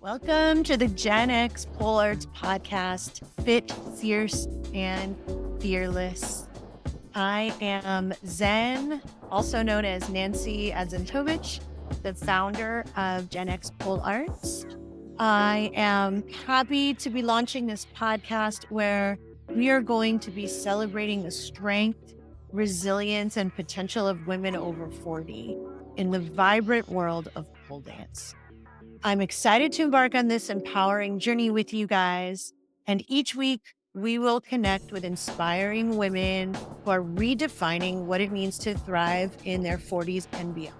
Welcome to the GenX Pole Arts podcast, Fit, Fierce, and Fearless. I am Zen, also known as Nancy Adzentovich, the founder of GenX Pole Arts. I am happy to be launching this podcast where we are going to be celebrating the strength, resilience, and potential of women over 40 in the vibrant world of pole dance. I'm excited to embark on this empowering journey with you guys. And each week, we will connect with inspiring women who are redefining what it means to thrive in their 40s and beyond.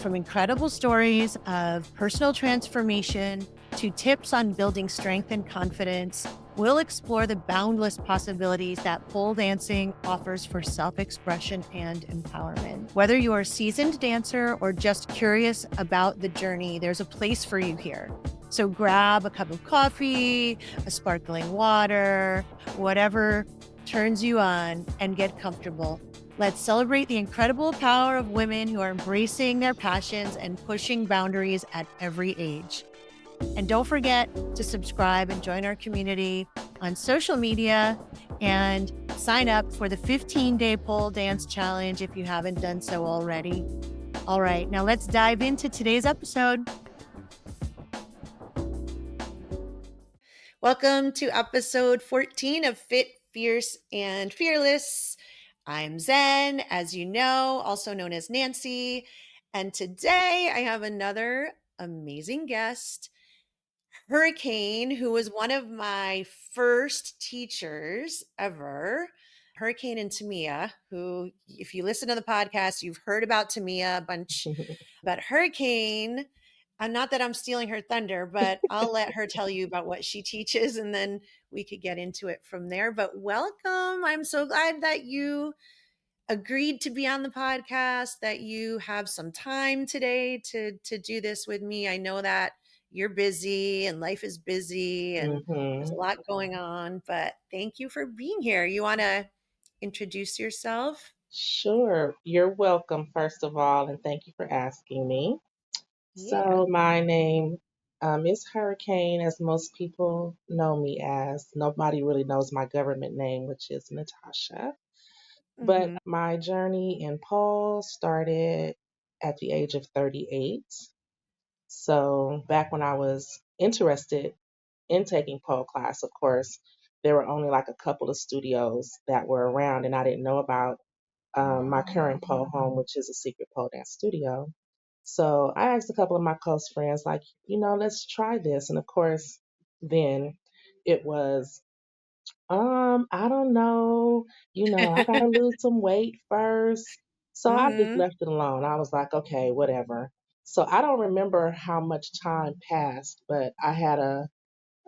From incredible stories of personal transformation to tips on building strength and confidence, we'll explore the boundless possibilities that pole dancing offers for self-expression and empowerment. Whether you're a seasoned dancer or just curious about the journey, there's a place for you here. So grab a cup of coffee, a sparkling water, whatever turns you on, and get comfortable. Let's celebrate the incredible power of women who are embracing their passions and pushing boundaries at every age. And don't forget to subscribe and join our community on social media and sign up for the 15-day pole dance challenge if you haven't done so already. All right, now let's dive into today's episode. Welcome to episode 14 of Fit, Fierce, and Fearless. I'm Zen, as you know, also known as Nancy. And today I have another amazing guest, Hurricane, who was one of my first teachers ever. Hurricane and Tamia, who, if you listen to the podcast, you've heard about Tamia a bunch. But Hurricane, not that I'm stealing her thunder, but I'll let her tell you about what she teaches and then we could get into it from there. But welcome. I'm so glad that you agreed to be on the podcast, that you have some time today to do this with me. I know that you're busy and life is busy and there's a lot going on, but thank you for being here. You want to introduce yourself? Sure. You're welcome, first of all, and thank you for asking me. Yeah. So, my name is Hurricane, as most people know me as. Nobody really knows my government name, which is Natasha. But Mm-hmm. my journey in pole started at the age of 38. So, back when I was interested in taking pole class, of course, there were only like a couple of studios that were around, and I didn't know about my current pole home, which is a secret pole dance studio. So I asked a couple of my close friends, like, let's try this. And of course, then it was, I don't know, I gotta lose some weight first. So I just Mm-hmm. left it alone. I was like, okay, whatever. So I don't remember how much time passed, but I had a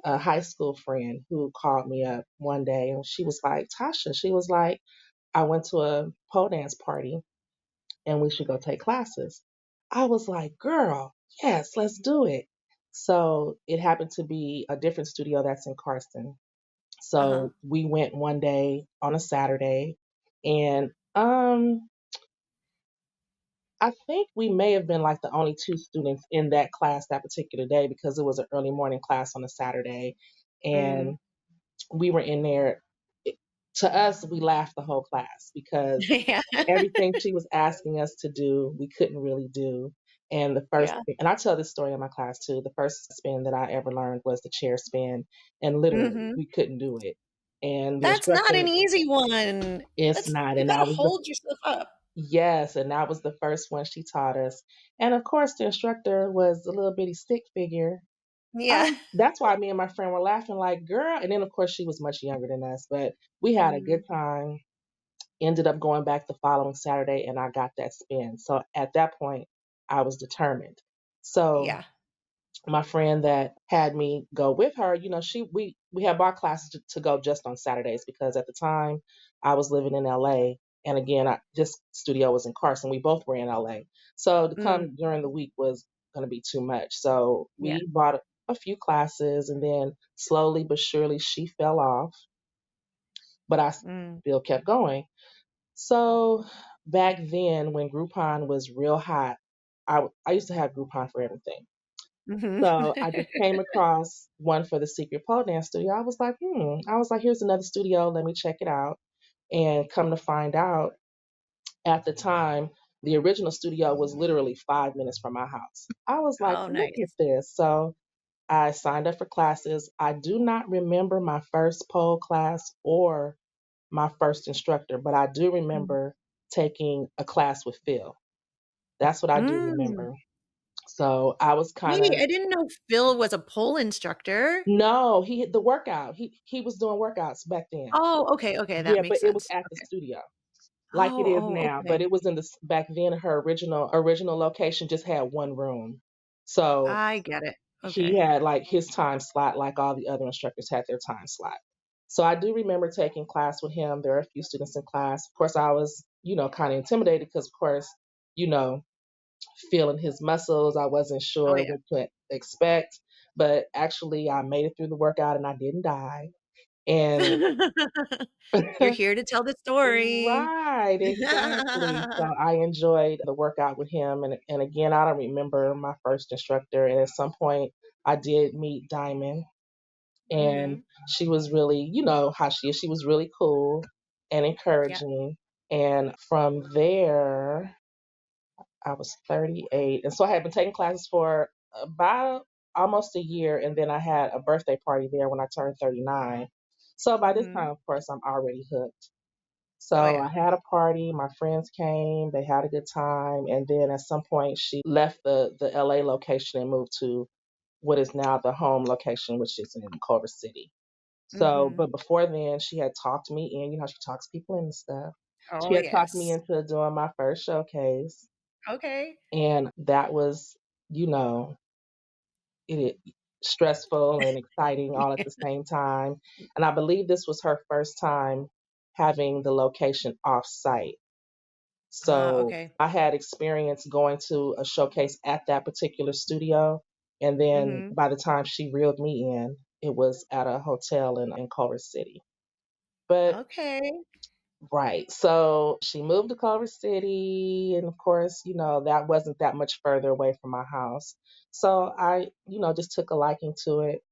high school friend who called me up one day and she was like, Tasha, she was like, I went to a pole dance party and we should go take classes. I was like, girl, yes, let's do it. So it happened to be a different studio that's in Carson. Uh-huh. So we went one day on a Saturday and I think we may have been like the only two students in that class that particular day because it was an early morning class on a Saturday. Mm. And we were in there. To us, we laughed the whole class because Yeah. everything she was asking us to do, we couldn't really do. And the first, Yeah. and I tell this story in my class too. The first spin that I ever learned was the chair spin, and literally Mm-hmm. we couldn't do it. And the That's not an instructor easy one. is That's not, you and got to that was the hold yourself up. yes, and that was the first one she taught us. And of course, the instructor was a little bitty stick figure. Yeah. That's why me and my friend were laughing like, girl. And then of course she was much younger than us, but we had a good Mm. time. Ended up going back the following Saturday and I got that spin. So at that point, I was determined. So Yeah. my friend that had me go with her, we had bought classes to go just on Saturdays because at the time I was living in LA and again this studio was in Carson. We both were in LA. So to Mm. come during the week was going to be too much. So Yeah. we bought a few classes and then slowly but surely she fell off, but I Mm. still kept going. So back then, when Groupon was real hot, I used to have Groupon for everything. Mhm. So I just came across one for the secret pole dance studio. I was like, I was like, here's another studio. Let me check it out. And come to find out, at the time, the original studio was literally 5 minutes from my house. I was like, Oh, look at nice. this. So I signed up for classes. I do not remember my first pole class or my first instructor, but I do Mhm. remember taking a class with Phil. That's what I do Mm. remember. So I was kind Wait, of I didn't know Phil was a pole instructor. no, he the workout. He was doing workouts back then. Oh, okay, okay, that Yeah, but makes it was sense. at the Okay. studio like it Oh, is oh, now. But okay. it was in the back then. Her original location just had one room, so I get it. he Okay. had like his time slot, like all the other instructors had their time slot. So I do remember taking class with him. There are a few students in class. Of course, I was, kind of intimidated because, of course, you know, feeling his muscles. I wasn't Oh, sure yeah. what to expect, but actually, I made it through the workout and I didn't die. And You're here to tell the story. right, exactly. So I enjoyed the workout with him, and again, I don't remember my first instructor. And at some point, I did meet Diamond, and Mhm. she was really, how she is. She was really cool and Yeah. encouraging. And from there, I was 38. And so I had been taking classes for about almost a year. And then I had a birthday party there when I turned 39. So by this time, Mhm. of course, I'm already hooked. Oh, So I yeah. had a party, my friends came, they had a good time. And then at some point, she left the LA location and moved to what is now the home location, which is in Culver City. So, Mhm. but before then, she had talked me in, she talks people in and stuff. She Oh, had talked me yes. into doing my first showcase. Okay. And that was, you know, it stressful and exciting all at the same time. And I believe this was her first time having the location off site. Ah, So okay. I had experience going to a showcase at that particular studio. And then Mhm. by the time she reeled me in, it was at a hotel in Culver City. But Okay. right. So she moved to Culver City. And of course, that wasn't that much further away from my house. So I, just took a liking to it.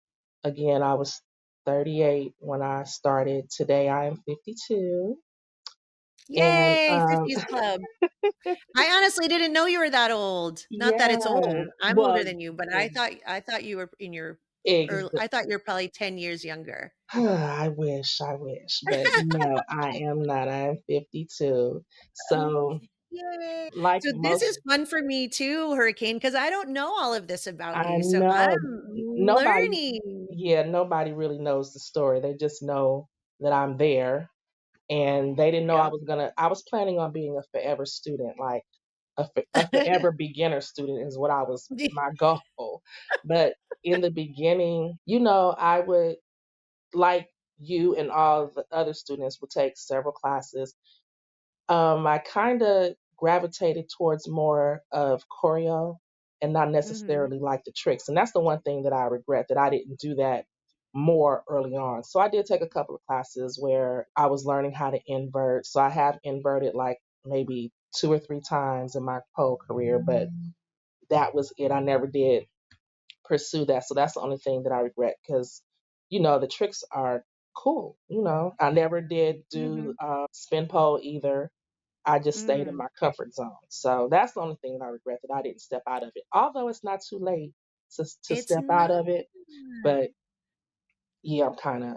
Again, I was 38 when I started. Today I am 52. And Yay, 50s club. I honestly didn't know you were that old. Not that yeah, it's old. I'm older well, than you, but yeah, I thought you were in your ex- earl I thought you were probably 10 years younger. I wish, but no, I am not. I am 52. So, Okay. Yay. like So this most, is fun for me too, Hurricane, because I don't know all of this about I you, so I'm know nobody, learning. yeah, nobody really knows the story. They just know that I'm there, and they didn't know Yep. I was planning on being a forever student, like a forever beginner student is what I was my goal. But in the beginning, I would, like you and all the other students, would take several classes. I kind of gravitated towards more of choreo and not Mhm. necessarily like the tricks. And that's the one thing that I regret, that I didn't do that more early on. So I did take a couple of classes where I was learning how to invert. So I have inverted like maybe 2 or 3 times in my pole career, but that was it. I never did pursue that. So that's the only thing that I regret, because, the tricks are cool. I never did do Mhm. spin pole either. I just stayed in Mhm. my comfort zone. So that's the only thing that I regret, that I didn't step out of it. Although it's not too late to It's step out not. of it. But yeah, I'm kind of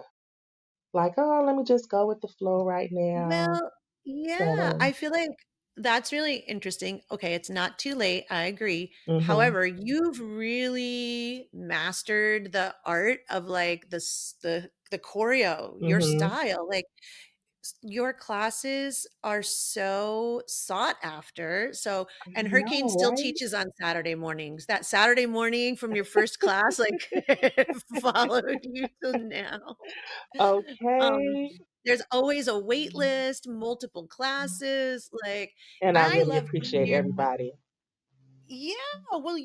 like, oh, let me just go with the flow right now. Well, yeah, So, I feel like that's really interesting. Okay, it's not too late. I agree. hmm However, you've really mastered the art of like the choreo, your hmm style. Like your classes are so sought after. So, I and Hurricane know, still right? teaches on Saturday mornings. That Saturday morning from your first class, like followed you till now. Okay. There's always a wait list, multiple classes, like, And I I really love appreciate hearing what everybody. yeah, well,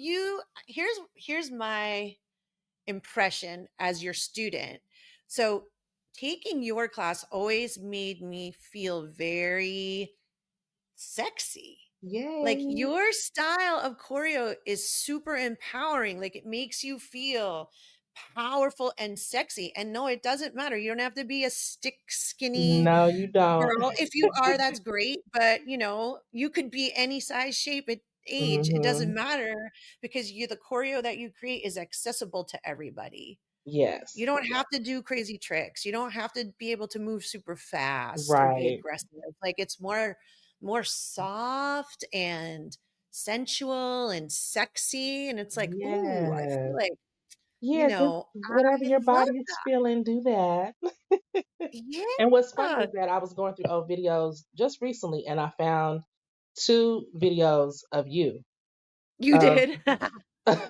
here's my impression as your student. So, taking your class always made me feel very sexy. Like Yay. your style of choreo is super empowering. Like it makes you feel powerful and sexy. And no, it doesn't matter. You don't have to be a stick skinny No, you don't. girl. If you are, that's great. But you could be any size, shape, age. It doesn't Hmm. matter because the choreo that you create is accessible to everybody. You Yes. don't have to do crazy tricks. You don't have to be able to move super fast or be Right. aggressive. Like it's more soft and sensual and sexy, and it's like, "Ooh, I feel Yes. like, Yeah, just whatever I your love body is feeling, do that. And what's funny Yeah." is that I was going through old videos just recently and I found two videos of you You of did?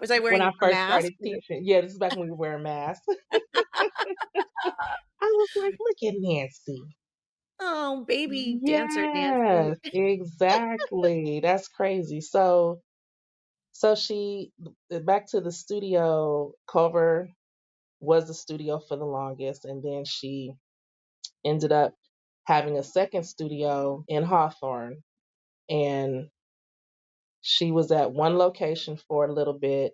Was I when wearing I a first mask? started teaching. Yeah, this is back when we were wearing masks. I was like, look at Nancy. Oh, baby dancer Nancy. Yes, exactly. That's crazy. So she back to the studio. Culver was the studio for the longest, and then she ended up having a second studio in Hawthorne, and she was at one location for a little bit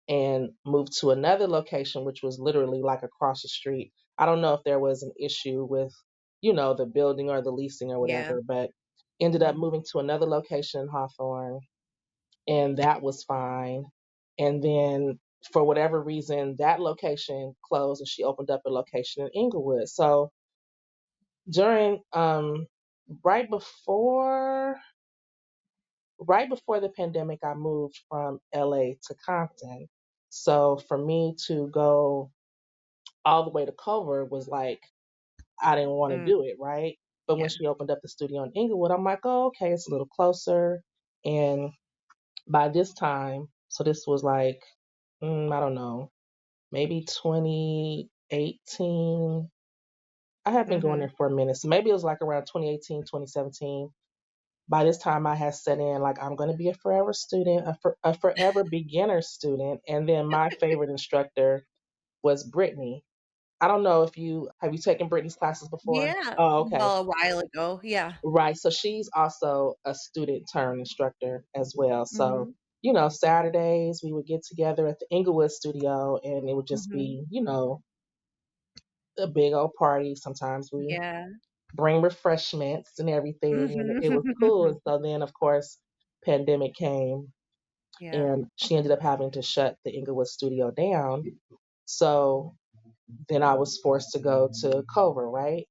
and moved to another location, which was literally like across the street. I don't know if there was an issue with, the building or the leasing or Yeah. whatever, but ended up Mhm. moving to another location in Hawthorne, and that was fine. And then for whatever reason, that location closed and she opened up a location in Inglewood. So during right before right before the pandemic, I moved from LA to Compton. So for me to go all the way to Culver was like, I didn't want to Mm, do it, right? But when yeah. she opened up the studio in Inglewood, I'm like, oh, okay, it's a little closer. And by this time, so this was like, I don't know, maybe 2018. I had been going Mhm. there for a minute. So maybe it was like around 2018, 2017. By this time, I had set in like I'm going to be a forever student, a forever beginner student, and then my favorite instructor was Brittany. I don't know if you have you taken Brittany's classes before. Yeah. Oh, okay, Well, a while ago. Yeah. right. So she's also a student turned instructor as well. So Mhm. Saturdays we would get together at the Inglewood studio, and it would just Mhm. be a big old party. Sometimes we Yeah. bring refreshments and everything, and it was cool. Mhm. And so then, of course, pandemic came Yeah. and she ended up having to shut the Inglewood studio down. So then I was forced to go to Culver, right?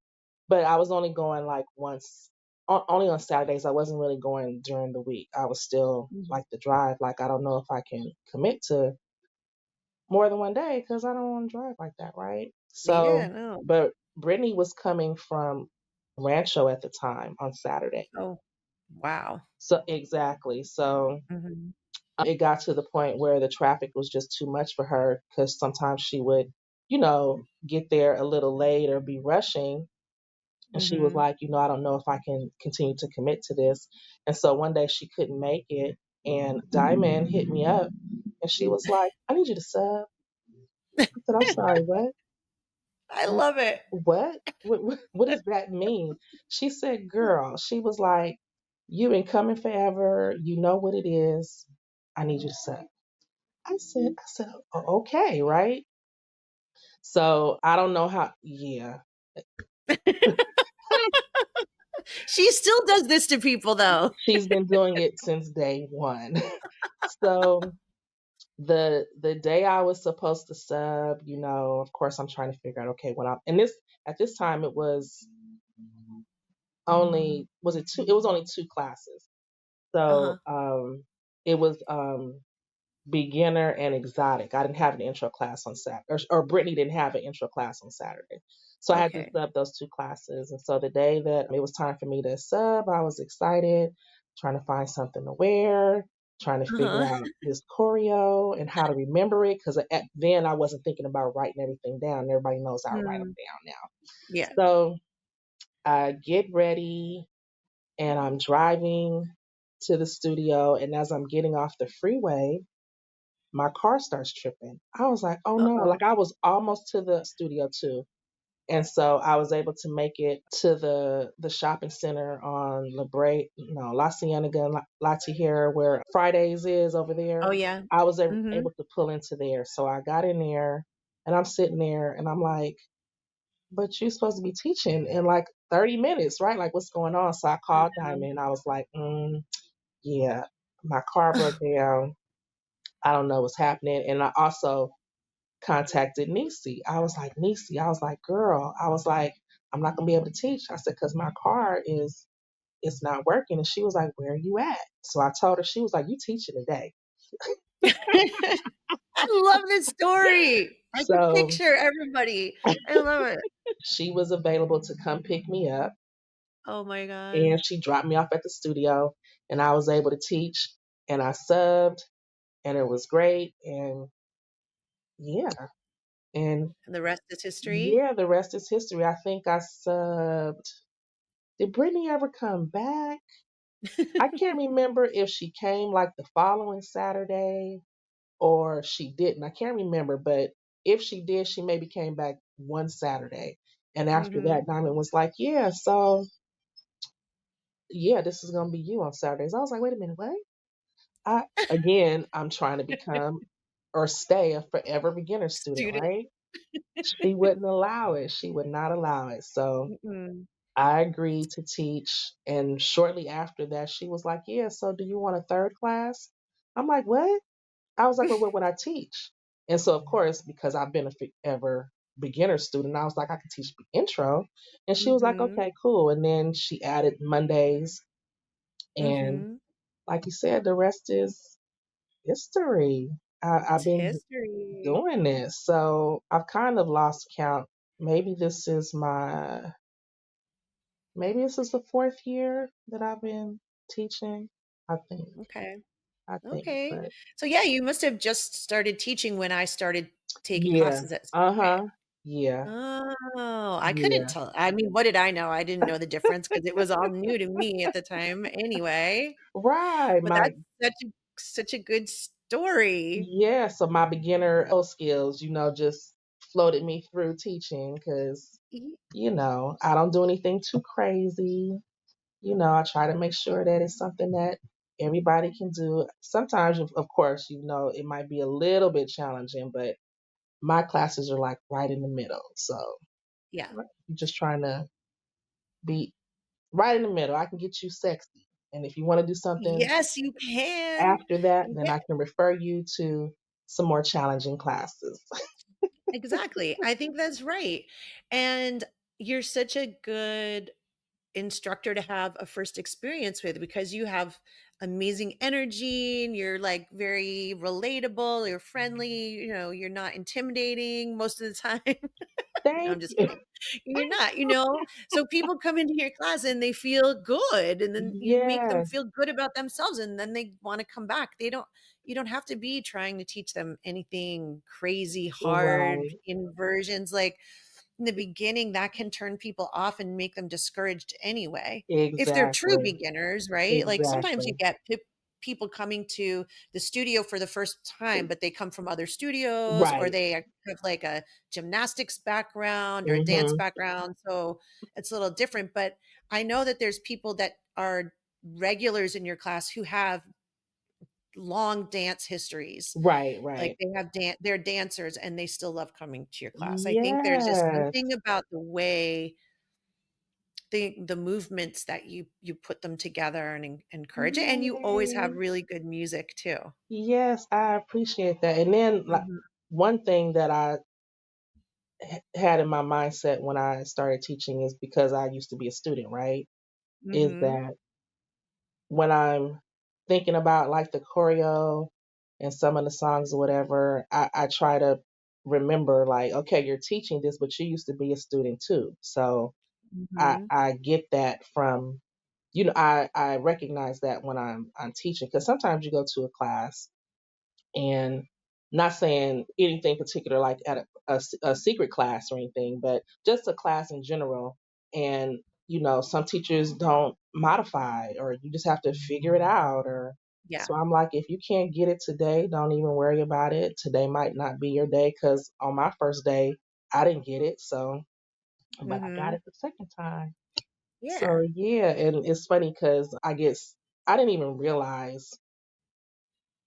But I was only going like once, only on Saturdays. I wasn't really going during the week. I was still Mhm. like the drive. Like I don't know if I can commit to more than one day because I don't want to drive like that, right? Yeah, So, no. but Brittany was coming from Rancho at the time on Saturday. Oh, wow. So exactly. So Mhm. it got to the point where the traffic was just too much for her because sometimes she would, get there a little late or be rushing. And she was Mhm. like, I don't know if I can continue to commit to this. And so one day she couldn't make it. And Diamond hit me up and she was like, I need you to sub. I said, I'm sorry, what? I love it. What? What does that mean? She said, girl, she was like, you've been coming forever. You know what it is. I need you to sub. I said, okay, right? So I don't know how, yeah. She still does this to people, though. She's been doing it since day one. So the day I was supposed to sub, of course I'm trying to figure out, okay, what I'm and this at this time it was it was only two classes. So Uh-huh. it was beginner and exotic. I didn't have an intro class on Saturday, or Brittany didn't have an intro class on Saturday. So I had to Okay. sub those two classes. And so the day that it was time for me to sub, I was excited, trying to find something to wear, trying to figure Uh-huh. out this choreo and how to remember it. Because then I wasn't thinking about writing everything down. Everybody knows I write them Mm. down now. Yeah. So I get ready and I'm driving to the studio. And as I'm getting off the freeway, my car starts tripping. I was like, oh no. Uh-oh. Like I was almost to the studio too. And so I was able to make it to the shopping center on La Cienega and La Tijera, where Fridays is over Oh there. yeah. I was Mhm. able to pull into there. So I got in there and I'm sitting there and I'm like, but you're supposed to be teaching in like 30 minutes, right? Like, what's going on? So I called Diamond. I was like, yeah, my car broke down. I don't know what's happening. And I also contacted Nisi. I was like, Nisi, I was like, girl, I was like, I'm not gonna be able to teach. I said, because my car is it's not working. And she was like, where are you at? So I told her, she was like, you teaching today. I love this story. I can So picture everybody. I love it. she was available to come pick me up Oh my god. and she dropped me off at the studio and I was able to teach and I subbed and it was great. And yeah. And And the rest is history? yeah, the rest is history. I think I subbed. Did Brittany ever come back? I can't remember if she came like the following Saturday or she didn't. I can't remember, but if she did, she maybe came back one Saturday. And after Mhm. that, Diamond was like, yeah, so yeah, this is gonna be you on Saturdays. I was like, wait a minute, what? I'm trying to become or stay a forever beginner student, Student. right? She wouldn't allow it. She would not allow it. So Mm-mm. I agreed to teach. And shortly after that, she was like, yeah, so do you want a third class? I'm like, what? I was like, well, what would I teach? And so, of course, because I've been a forever beginner student, I was like, I could teach intro. And she was like, Mhm. okay, cool. And then she added Mondays. And Mhm. like you said, the rest is history. I've It's been history. doing this. So I've kind of lost count. Maybe this is my Maybe this is the fourth year that I've been teaching. I think. Okay. I think. Okay. But So yeah, you must have just started teaching when I started taking yeah. classes at Uh-huh. Yeah. Oh, I couldn't Yeah. tell. I mean, what did I know? I didn't know the difference because it was all new to me at the time anyway. Right. But that's such a good story. So my beginner skills, just floated me through teaching because, Ye I don't do anything too crazy. I try to make sure that it's something that everybody can do. Sometimes, of course, it might be a little bit challenging, but my classes are like right in the middle. So Yeah. I'm just trying to be right in the middle. I can get you sexy. And if you want to do something Yes, you can. after that, then Yeah, I can refer you to some more challenging classes. exactly. I think that's right. And you're such a good instructor to have a first experience with because you have amazing energy and you're like very relatable, you're friendly, you're not intimidating most of the time. No, I'm Thank just you. kidding. You're not, so people come into your class and they feel good and then you make them Yes. feel good about themselves and then they want to come back. You don't have to be trying to teach them anything crazy hard Right. inversions like in the beginning that can turn people off and make them discouraged anyway. If they're true Exactly. beginners, right? Like sometimes you Exactly. get people coming to the studio for the first time, but they come from other studios or Right. they have like a gymnastics background or a dance Hmm. background. So it's a little different. But I know that there's people that are regulars in your class who have long dance histories. Right. Like Right. they're dancers and they still love coming to your class. I think there's just Yes. something about the way the movements that you put them together and encourage it. And you always have Yay. really good music too. Yes, I appreciate that. And then, like, Mhm. one thing that I had in my mindset when I started teaching is because I used to be a student, right? Is Mhm. that when I'm thinking about like the choreo and some of the songs or whatever, I try to remember like, okay, you're teaching this, but you used to be a student too. So Mhm. I get that from, I recognize that when I'm teaching because sometimes you go to a class and not saying anything particular like at a secret class or anything, but just a class in general. And some teachers don't modify, or you just have to figure it out. Or Yeah. so I'm like, if you can't get it today, don't even worry about it. Today might not be your day because on my first day, I didn't get it. So but I got Mhm. it the second time. So Yeah. yeah, and it's funny because I didn't even realize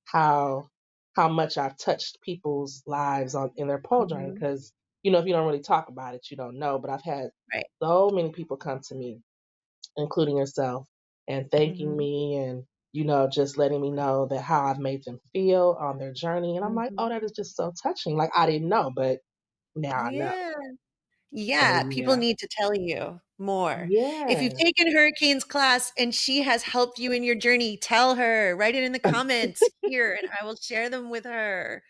how how much I've touched people's lives on in their pole journey Mhm. because if you don't really talk about it, you don't know. But I've had Right. so many people come to me, including yourself, and thanking Mhm. me and just letting me know that how I've made them feel on their journey. And I'm like, oh, Mhm. that is just so touching. Like I didn't know, but now I know. Yeah. So Yeah, people yeah. need to tell you more. If you've Yeah. taken Hurricane's class and she has helped you in your journey, tell her. Write it in the comments here, and I will share them with her.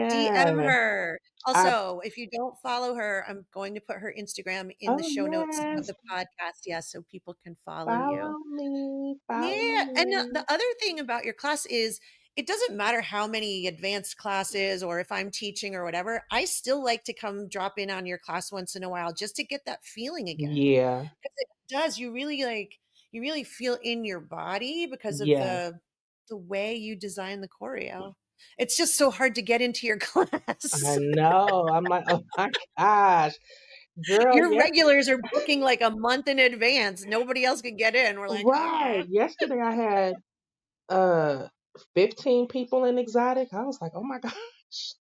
DM Yeah. her. I Also, if you don't follow her, I'm going to put her Instagram in the Oh show notes of yes. the podcast, yes, so people can follow you. Follow me. Follow Yeah, and me. the other thing about your class is it doesn't matter how many advanced classes or if I'm teaching or whatever, I still like to come drop in on your class once in a while just to get that feeling again. Yeah. 'Cause it does, you really feel in your body because of Yes. the way you design the choreo. It's just so hard to get into your I class. know. I'm like, oh my gosh. Girl, Your yes. regulars are booking like a month in advance. Nobody else can get in. We're like, Right. "Ah." Yesterday I had uh 15 people in exotic. I was like, oh my gosh.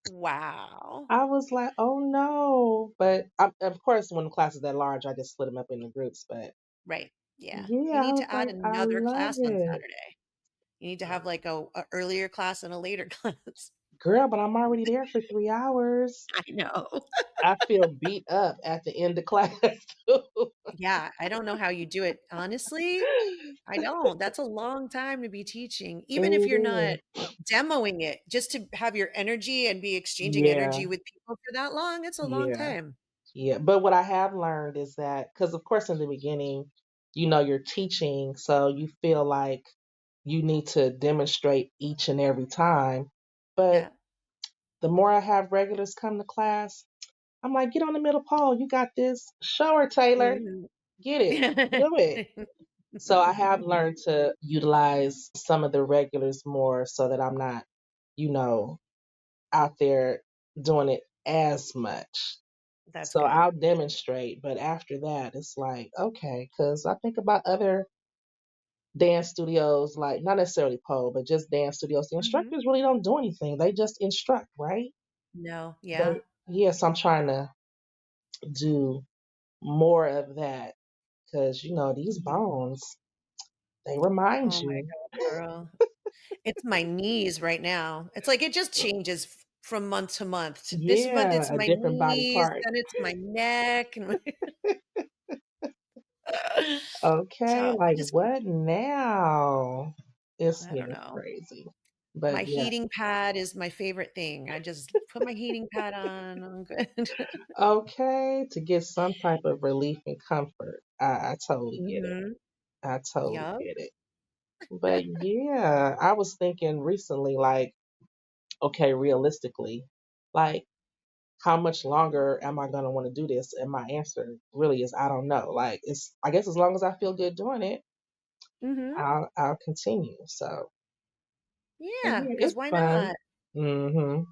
Wow. I was like, oh no. But of course, when the class is that large, I just split them up into groups. But Right. Yeah. You yeah, I need was to add like, I another love class on it. Saturday. You need to have like a earlier class and a later class. Girl, but I'm already there for 3 hours. I know. I feel beat up at the end of class too. Yeah, I don't know how you do it. Honestly, I don't. That's a long time to be teaching, even if It you're not is. demoing it, just to have your energy and be exchanging Yeah, energy with people for that long. It's a long yeah, time. yeah. But what I have learned is that, because of course in the beginning, you're teaching, so you feel like you need to demonstrate each and every time. But Yeah. the more I have regulars come to class, I'm like, get on the middle pole. You got this. Show her, Taylor. Mhm. Get it. Do it. So I have learned to utilize some of the regulars more so that I'm not, you know, out there doing it as much. That's So good. I'll demonstrate, but after that, it's like, okay, because I think about other dance studios, like not necessarily pole, but just dance studios. The Mhm. instructors really don't do anything, they just instruct, right? No, They, yeah. yes, I'm trying to do more of that because, these Mhm. bones, they remind Oh my you. god, girl. It's my knees right now. It's like it just changes from month to month. This month Yeah, it's a my different body knees, part. then it's my neck and my Okay, so I like just what now? It's, I yeah, don't it's know. crazy. But My yeah. heating pad is my favorite thing. I just put my heating pad on, I'm good. Okay, to get some type of relief and comfort. I totally get it. Mhm. I totally Yup. get it. But yeah, I was thinking recently, like, okay, realistically, like, how much longer am I gonna want to do this? And my answer really is, I don't know. Like, I guess as long as I feel good doing it, Mhm. I'll continue. So Yeah, yeah, 'cause it's why fun. not? Mhm.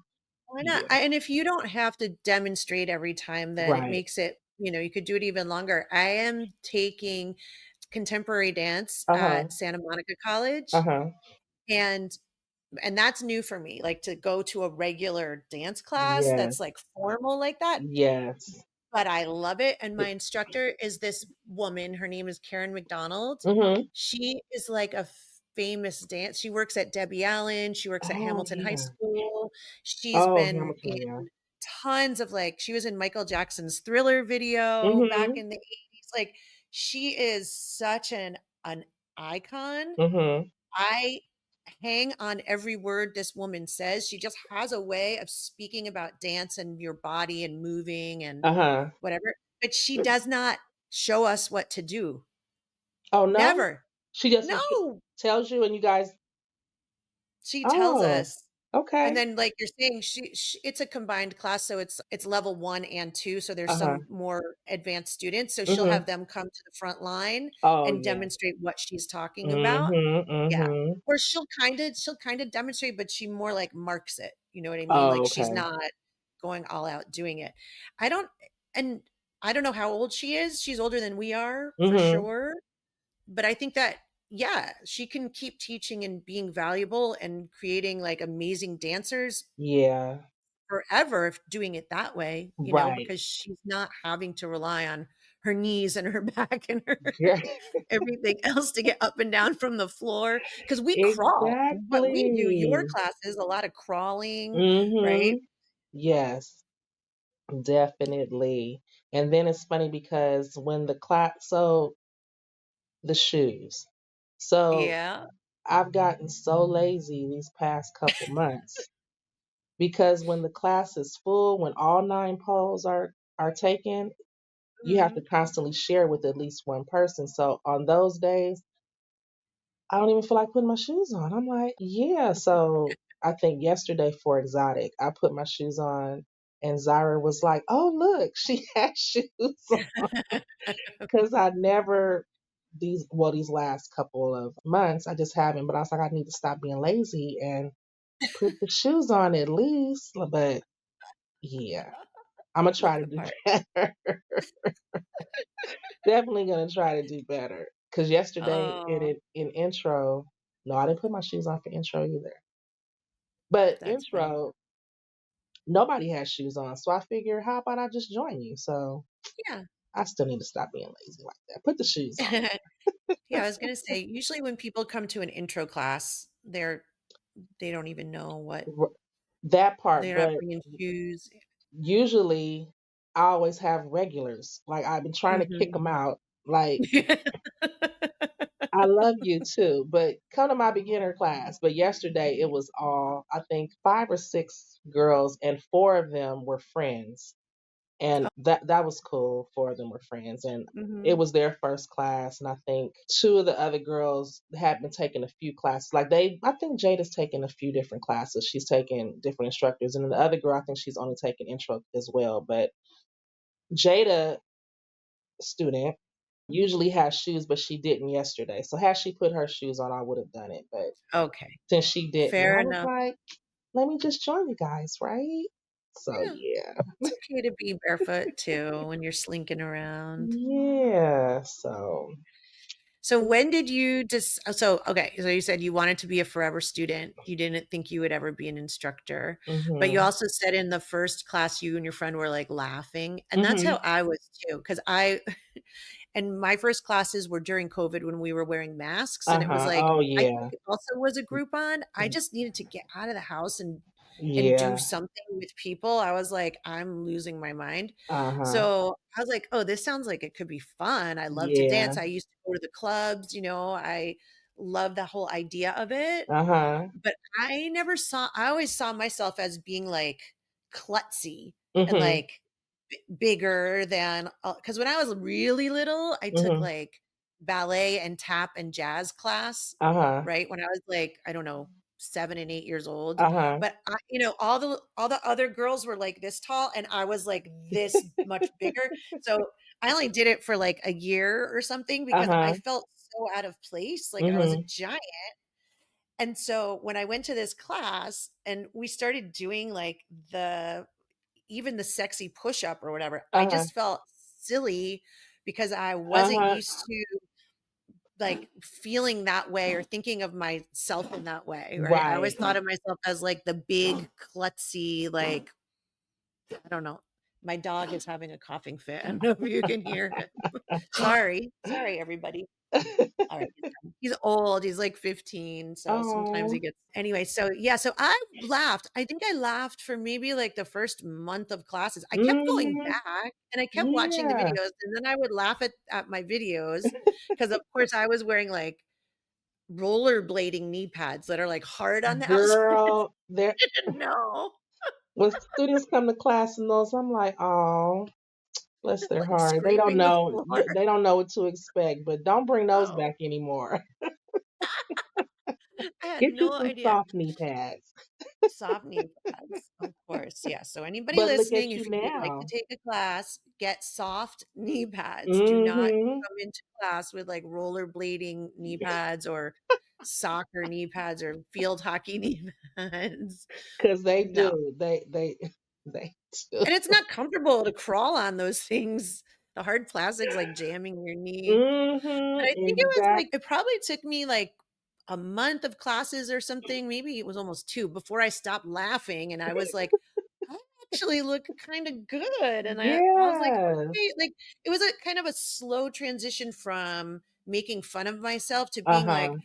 Why not? Yeah. And if you don't have to demonstrate every time, then it Right. makes it you could do it even longer. I am taking contemporary dance Uh huh. at Santa Monica College, Uh-huh. and that's new for me, like, to go to a regular dance class Yes. that's, like, formal like that, Yes. but I love it, and my instructor is this woman, her name is Karen McDonald. Mhm. She is like a famous dance she works at Debbie Allen, she works at Oh, Hamilton High yeah. School, she's Oh, been Hamilton, in yeah. tons of, like she was in Michael Jackson's Thriller video back Mhm. in the '80s, like, she is such an icon. Mhm. I hang on every word this woman says. She just has a way of speaking about dance and your body and moving and Uh-huh. whatever, but she does not show us what to do. Oh, no? Never. She just No. tells you and you guys. She tells Oh, us. And okay. then, like you're saying, she it's a combined class, so it's level 1 and 2, so there's Uh-huh. some more advanced students, so she'll have Mhm. them come to the front line Oh, and yeah. demonstrate what she's talking about. Mhm. Yeah. Mhm. Or she'll kinda demonstrate, but she more, like, marks it, you know what I mean? Oh, Like, she's okay. not going all out doing it. I don't and I don't know how old she is. She's older than we are for Mhm. sure. But I think that, yeah, she can keep teaching and being valuable and creating like amazing dancers Yeah. forever if doing it that way, Right. because she's not having to rely on her knees and her back and her Yeah. everything else to get up and down from the floor. Because we crawl. What we do, your Exactly. class is a lot of crawling, right? Mhm. Yes, definitely. And then it's funny because when the class, so the shoes. So Yeah. I've gotten so lazy these past couple months because when the class is full, when all 9 polls are taken, you have to Mhm. constantly share with at least one person. So on those days, I don't even feel like putting my shoes on. I'm like, yeah. So I think yesterday for exotic, I put my shoes on and Zyra was like, oh, look, she has shoes on. Because I never, these last couple of months, I just haven't. But I was like, I need to stop being lazy and put the shoes on at least. But yeah, I'm going to try Look to the do part. better. Definitely going to try to do better. Because yesterday Oh, in intro, no, I didn't put my shoes on for intro either. But that's funny. intro, nobody has shoes on. So I figure, how about I just join you? So Yeah. I still need to stop being lazy like that. Put the shoes on. Yeah, I was gonna say, usually when people come to an intro class, they don't even know what That part, they're not but bringing shoes. usually I always have regulars. Like I've been trying to kick Mhm. them out. Like I love you too, but come to my beginner class. But yesterday it was all, I think 5 or 6 girls and 4 of them were friends. And Oh, that was cool. 4 of them were friends, and it mhm. was their first class. And I think 2 of the other girls had been taking a few classes. Like I think Jada's taken a few different classes. She's taken different instructors, and then the other girl, I think she's only taken intro as well. But Jada, student, usually has shoes, but she didn't yesterday. So had she put her shoes on, I would have done it. But Okay, since she didn't, fair I was enough. like, let me just join you guys, right? So Yeah, yeah, it's okay to be barefoot too when you're slinking around. yeah. So. So when did you so okay, so you said you wanted to be a forever student. You didn't think you would ever be an instructor. But you Mhm. also said in the first class you and your friend were like laughing. And that's how Mhm. I was too. Cause I and my first classes were during COVID when we were wearing masks. And it was Uh-huh. like Oh, I yeah. think it also was a Groupon. I just needed to get out of the house and do Yeah. something with people. I was like, I'm losing my mind. Uh-huh. So I was like, oh, this sounds like it could be fun. I love to Yeah. dance. I used to go to the clubs, I love the whole idea of it. Uh-huh. But I always saw myself as being like klutzy and Mhm. like bigger than, because when I was really little, I took Mhm. like ballet and tap and jazz class, Uh-huh. right? When I was like, I don't know, 7 and 8 years old. Uh-huh. But all the other girls were like this tall, and I was like this much bigger. So I only did it for like a year or something because I Uh-huh. felt so out of place, like I was a Mhm. giant. And so when I went to this class and we started doing like even the sexy push up or whatever, I Uh-huh. just felt silly because I wasn't Uh-huh. used to like feeling that way or thinking of myself in that way, right? I always Right. thought of myself as like the big klutzy, like, I don't know. My dog is having a coughing fit. I don't know if you can hear it. Sorry. Sorry, everybody. All right, he's done. He's old, he's like 15, so sometimes he Oh. gets anyway, so yeah, so I laughed. I think I laughed for maybe like the first month of classes. I kept going Mhm. back and I kept watching the Yeah. videos, and then I would laugh at my videos because of course I was wearing like rollerblading knee pads that are like hard on the outside. Girl, there I didn't know. when students come to class in those, I'm like, oh, bless their Like heart. They don't scraping the know floor. they don't know what to expect, but don't bring those No, back anymore. I had Get you no some idea. soft knee pads. Soft knee pads, of course, yeah, so anybody But look listening, at if you you would like to now. take a class, get soft knee pads. Do not Mhm. come into class with, like, rollerblading knee pads or soccer knee pads or field hockey knee pads. 'Cause they No. do. They They do. And it's not comfortable to crawl on those things. The hard plastic's, like, jamming your knee. But Mhm, I think it was, like exact it probably took me, like, a month of classes or something, maybe it was almost 2 before I stopped laughing, and I was like, "I actually look kinda good," and I was like, Yes. "Okay," like, it was a kind of a slow transition from making fun of myself to being like, Uh-huh.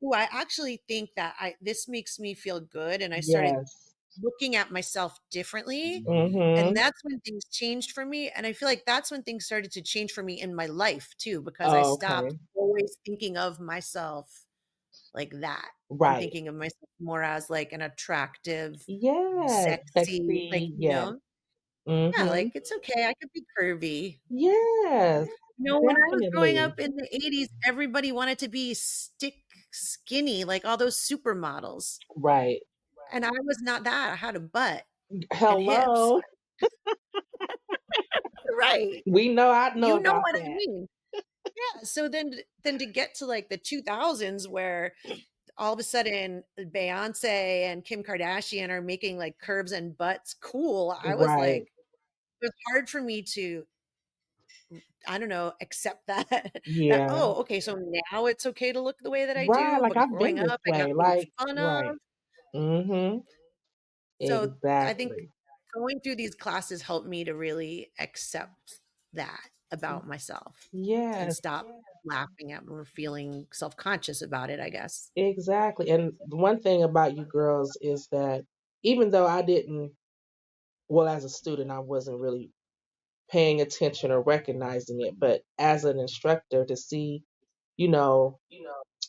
"Ooh, I actually think that I this makes me feel good," and I started Yes. looking at myself differently, and Mhm. that's when things changed for me, and I feel like that's when things started to change for me in my life too, because I Oh, stopped okay. always thinking of myself like that, and Right. thinking of myself more as, like, an attractive, Yes, sexy, like, sexy, yes. yeah, Mhm. like, it's okay, I could be curvy. Yes, When I was growing definitely. up in the '80s, everybody wanted to be stick skinny, like all those supermodels, Right. and I was not that, I had a butt and hips. Hello. Right. I know You know about what I that. mean. Yeah, so then to get to, like, the 2000s where all of a sudden Beyoncé and Kim Kardashian are making, like, curves and butts cool, I was Right. like it was hard for me to, I don't know, accept that that, Yeah. "Oh, okay, so now it's okay to look the way that I Right, do, like, but I've been growing this up, I got way, made like fun of." right. Mhm. So, I think Exactly. going through these classes helped me to really accept that about myself and Yes, stop laughing at or feeling self-conscious about it, I guess. exactly, and the one thing about you girls is that even though I didn't well, as a student, I wasn't really paying attention or recognizing it, but as an instructor to see, you know,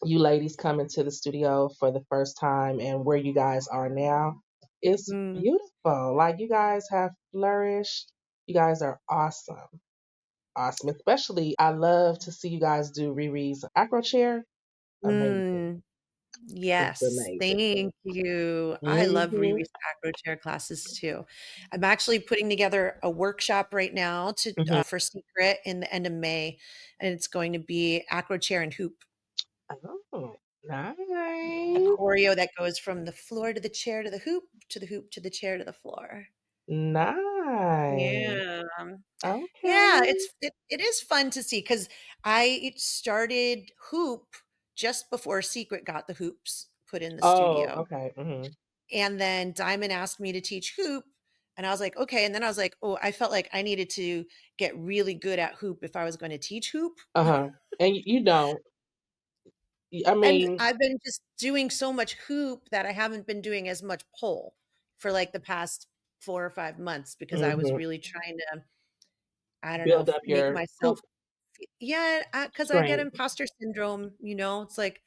you ladies come into the studio for the first time and where you guys are now, it's Mm. beautiful. Like, you guys have flourished. You guys are awesome. Awesome. Especially, I love to see you guys do Riri's acro chair. Amazing. Mm. It's Yes, amazing. thank you. I love Mhm. Riri's acro chair classes too. I'm actually putting together a workshop right now to Mhm. for Secret in the end of May, and it's going to be acro chair and hoop, Oh, a nice. choreo that goes from the floor to the chair to the hoop to the hoop to the chair to the floor. Nice. Yeah. Yeah, Okay. it is fun to see because I started hoop just before Secret got the hoops put in the Oh, studio. okay. Mhm. And then Diamond asked me to teach hoop, and I was like, "Okay." And then I was like, "Oh, I felt like I needed to get really good at hoop if I was gonna teach hoop." Uh-huh. And you don't. I And mean I've been just doing so much hoop that I haven't been doing as much pole for, like, the past 4 or 5 months because I was mhm. really trying to, I don't know, Build up make your myself hoop yeah, because I get strength. imposter syndrome, it's like,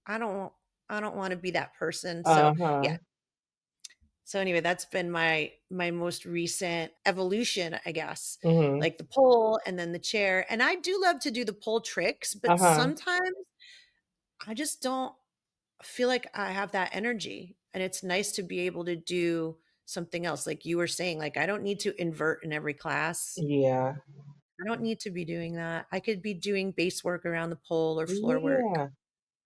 I don't I don't wanna be that person, so, yeah. Uh-huh. So anyway, that's been my most recent evolution, I guess, Mhm. like the pole and then the chair, and I do love to do the pole tricks, but Uh-huh. sometimes I just don't feel like I have that energy, and it's nice to be able to do something else, like you were saying, like, I don't need to invert in every class. Yeah. I don't need to be doing that. I could be doing base work around the pole or floor work. Yeah.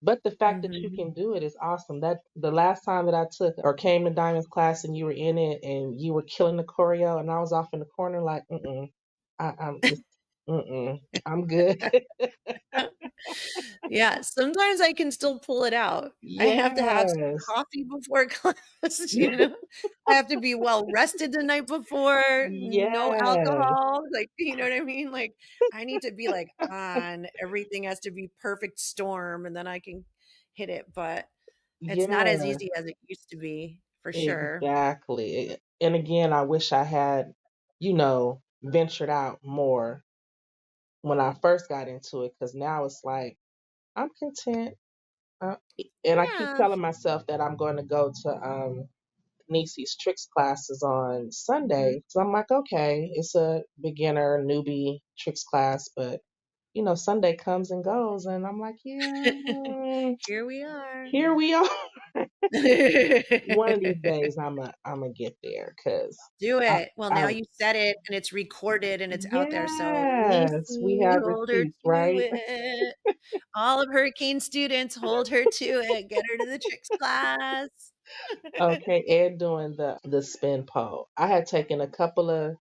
But the fact that you Mhm. can do it is awesome. That the last time that I took or came to Diamond's class and you were in it and you were killing the choreo and I was off in the corner like, mm-mm. I'm just mm-mm. I'm good. Yeah, sometimes I can still pull it out. I have to have some Yes. coffee before class, I have to be well rested the night before, no Yes. alcohol, like, you know what I mean? Like, I need to be, like, on, everything has to be perfect storm, and then I can hit it, but it's not as Yeah, easy as it used to be, for sure. exactly. And again, I wish I had, ventured out more when I first got into it because now it's like I'm content. Uh, and I keep Yeah. telling myself that I'm going to go to Nisi's tricks classes on Mhm. Sunday. So I'm like, okay, it's a beginner newbie tricks class, but Sunday comes and goes, and I'm like, yeah, Here we are. here we are. One of these days, I'm a get there, cause Do I, it. Well, I now you said it, and it's recorded, and it's out there, so yes, we Niecy, have hold her to receipts, right? it. All of Hurricane students, hold her to it. Get her to the tricks class. Okay, and doing the spin pole. I had taken a couple of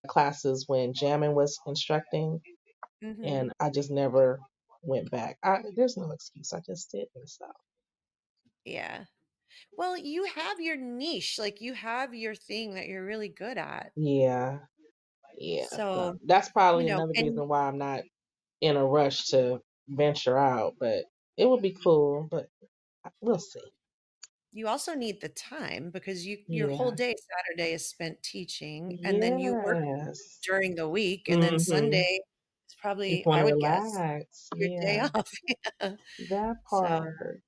classes when Jamming was instructing, Hmm. and I just never went back. There's no excuse. I just didn't. So Yeah. Well, you have your niche, like you have your thing that you're really good at. yeah, yeah. So So, that's you probably know, another and reason why I'm not in a rush to venture out. But it would be cool. But we'll see. you also need the time because your whole Yeah. day Saturday is spent teaching and then you work Yes. during the week and then Mhm. Sunday is Just probably, want I to would guess, relax. your day Yeah. off. Yeah. That So, part.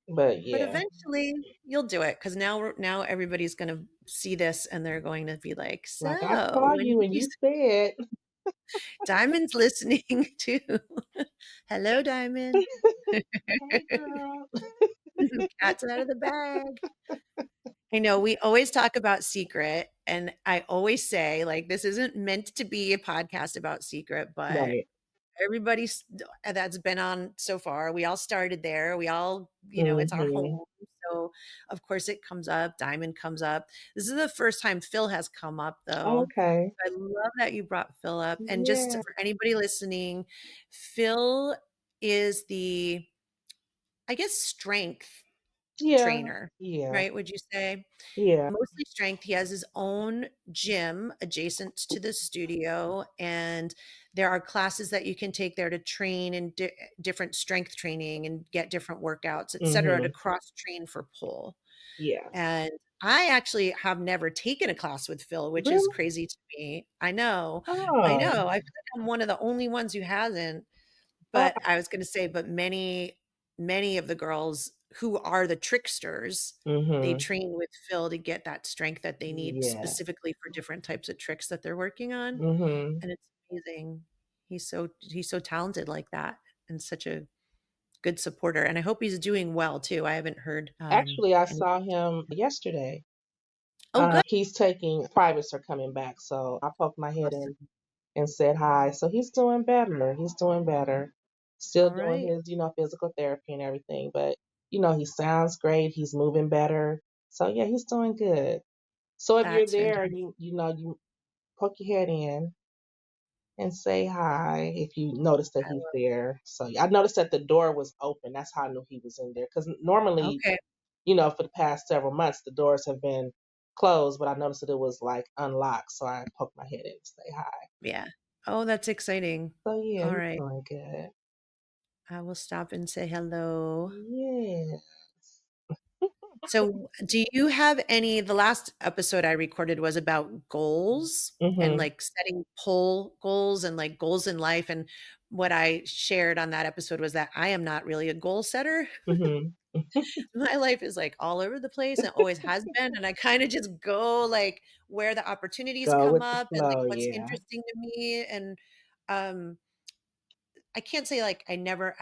But but yeah. eventually you'll do it because now everybody's going to see this and they're going to be like, Like I so saw when you did and you you said, Diamond's listening too. Hello, Diamond. "Hey girl." Cat's out of the bag. I know we always talk about Secret, and I always say, like, this isn't meant to be a podcast about Secret, but Right. everybody's that's been on so far, we all started there. We all, it's our Mhm. home. So, of course, it comes up. Diamond comes up. This is the first time Phil has come up, though. Okay. So I love that you brought Phil up. And just Yeah. for anybody listening, Phil is the, I guess, strength Yeah. trainer, Yeah. right? Would you say? Yeah. Mostly strength. He has his own gym adjacent to the studio, and there are classes that you can take there to train in different strength training and get different workouts, et cetera, to Mhm. cross train for pole. Yeah. And I actually have never taken a class with Phil, which is Really? crazy to me. I know. I Oh. know. I feel like I'm one of the only ones who hasn't. Oh. But I was gonna say, but many of the girls who are the tricksters, they Mhm. train with Phil to get that strength that they need Yeah. specifically for different types of tricks that they're working on, Mhm. and it's amazing. He's so talented like that and such a good supporter, and I hope he's doing well too. I haven't heard, Actually, I any. saw him yesterday. Oh, good. He's taking privates are coming back, so I poked my head Awesome. in and said hi. So he's doing better. He's doing better. Still doing Alright. his, physical therapy and everything, but he sounds great. He's moving better. So yeah, he's doing good. So if you're That's there fantastic. and you poke your head in and say hi if you notice that I he's will. there. So yeah, I noticed that the door was open. That's how I knew he was in there. Because normally, Okay. for the past several months, the doors have been closed, but I noticed that it was like unlocked. So I poked my head in to say hi. Yeah. Oh, that's exciting. So yeah, he's Alright. doing good. I will stop and say hello. Yeah. So, do you have any the last episode I recorded was about goals and, Mhm. like, setting pole goals and, like, goals in life, and what I shared on that episode was that I am not really a goal setter. Mhm. My life is, like, all over the place and always has been, and I kinda just go, like, where the opportunities Go come with the up and, like, flow. what's Yeah. interesting to me, and, um I can't say, like, I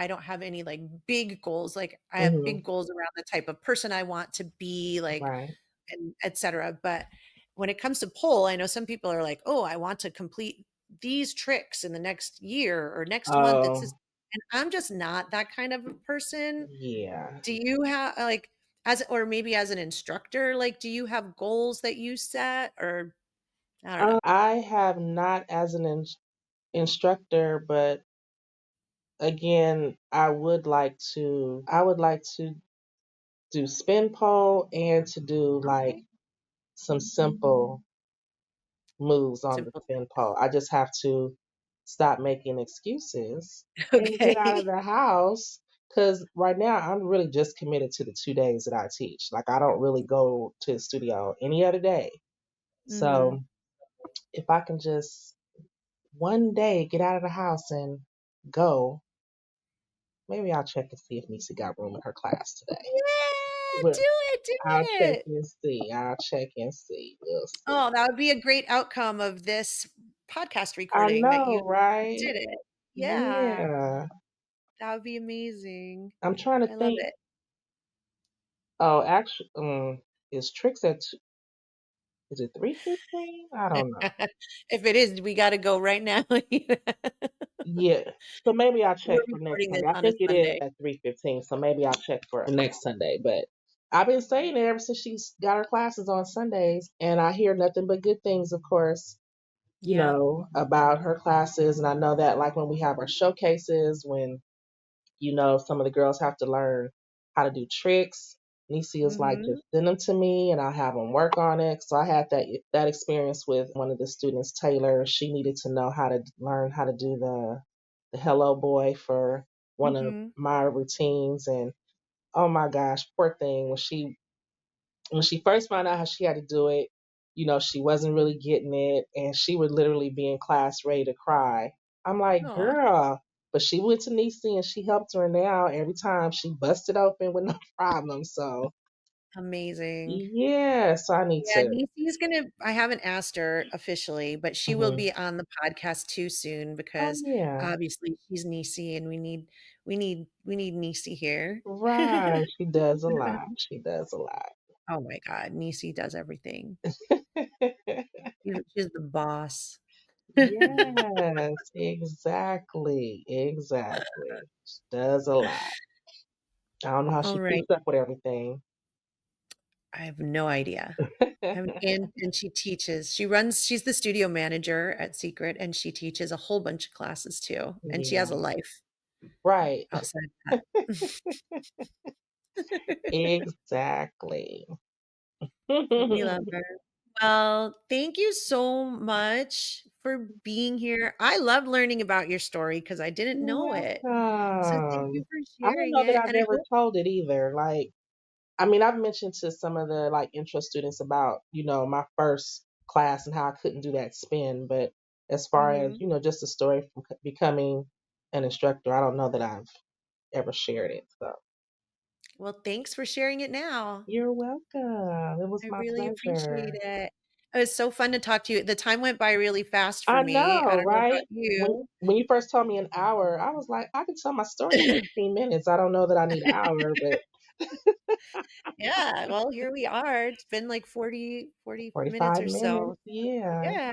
don't have any, like, big goals, like, I have Mhm. big goals around the type of person I want to be, like, Right. and et cetera, but when it comes to pole, I know some people are like, "Oh, I want to complete these tricks in the next year or next month, it's Oh, this," and I'm just not that kind of a person. yeah. Do you have, like, as or maybe as an instructor, like, do you have goals that you set, or I don't know, I have not as an instructor, but again, I would like to do spin pole and to do like some simple moves on the simple spin pole. I just have to stop making excuses and get out of Okay. the house because right now I'm really just committed to the 2 days that I teach. Like I don't really go to the studio any other day. Mhm. So if I can just one day get out of the house and go, maybe I'll check and see if Nisi got room in her class today. Yeah, Well, do it, do I'll check it. and see. I'll check and see. We'll see. Oh, that would be a great outcome of this podcast I recording that know, you right? did it. Yeah, Yeah. that would be amazing. I'm trying to I love think. it. Oh, actually, is Tricks is it 3:15? I don't know. If it is, we gotta go right now. Yeah. So maybe I'll We're check for next recording this Sunday. I on a think it is Sunday. at 3:15. So maybe I'll check for next Sunday. But I've been saying it ever since she's got her classes on Sundays, and I hear nothing but good things, of course, Yeah. about her classes. And I know that, like, when we have our showcases, when, some of the girls have to learn how to do tricks, Nisi is like, Mm-hmm. just send them to me and I'll have them work on it. So I had that experience with one of the students, Taylor. She needed to know how to learn how to do the Hello Boy for one of Mm-hmm. my routines. And oh my gosh, poor thing, when she first found out how she had to do it, she wasn't really getting it, and she would literally be in class ready to cry. I'm like, Oh, girl, but she went to Nisi and she helped her. Now every time she busted open with no problem. So amazing. yeah, so I need Yeah, to. Nisi's gonna I haven't asked her officially, but she will Mhm. be on the podcast too soon Oh because yeah, obviously she's Nisi and we need Nisi here. right. She does a lot. She does a lot. Oh my God, Nisi does everything. She's the boss. Yes, exactly, exactly. She does a lot. I don't know how All she right. keeps up with everything. I have no idea. And she teaches. She's the studio manager at Secret and she teaches a whole bunch of classes too. And she has a Yeah, life right. outside that. Exactly. We love her. Well, thank you so much for being here. I love learning about your story because I didn't You're know it. So thank you welcome. for I don't sharing know that it. I've And I ever hope told it either. Like, I mean, I've mentioned to some of the like intro students about, my first class and how I couldn't do that spin, but as far as, Mhm. just the story from becoming an instructor, I don't know that I've ever shared it. So Well, thanks for sharing it now. you're welcome. It was I my really appreciate pleasure. it. It was so fun to talk to you. The time went by really fast for I me. I know, don't know about right? When you. when you first told me an hour, I was like, I can tell my story in 15 minutes. I don't know that I need an hour, but Yeah, well, here we are. It's been like 40 minutes 45 or minutes, so. yeah. Yeah.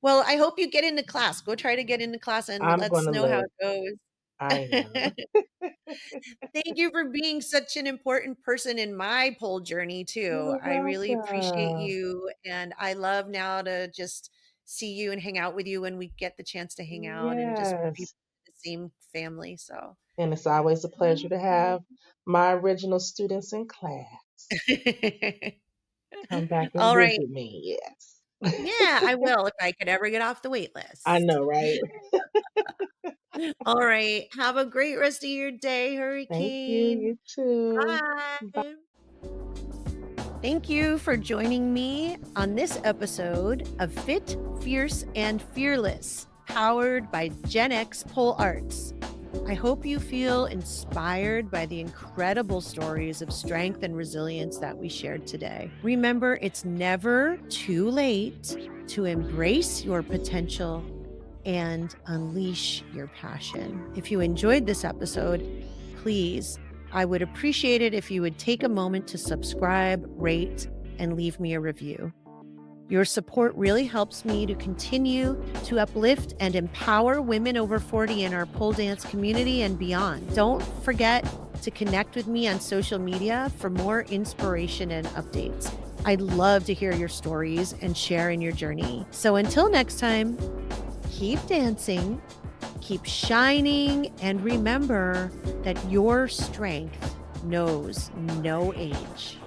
Well, I hope you get into class. Go try to get into class and I'm let us gonna know how look. it goes. I am. Thank you for being such an important person in my pole journey too. You're I really appreciate welcome. you, and I love now to just see you and hang out with you when we get the chance to hang out and just be Yes. the same family, so And it's always a pleasure to have my original students in class come back and All right. visit me. Yes. Yeah, I will if I could ever get off the wait I list. know, right? All right. Have a great rest of your day, Thank you. Hurricane. You too. Bye. Thank you for joining me on this episode of Fit, Fierce, and Fearless, powered by GenX Pole Arts. I hope you feel inspired by the incredible stories of strength and resilience that we shared today. Remember, it's never too late to embrace your potential and unleash your passion. If you enjoyed this episode, please, I would appreciate it if you would take a moment to subscribe, rate, and leave me a review. Your support really helps me to continue to uplift and empower women over 40 in our pole dance community and beyond. Don't forget to connect with me on social media for more inspiration and updates. I'd love to hear your stories and share in your journey. So until next time, keep dancing, keep shining, and remember that your strength knows no age.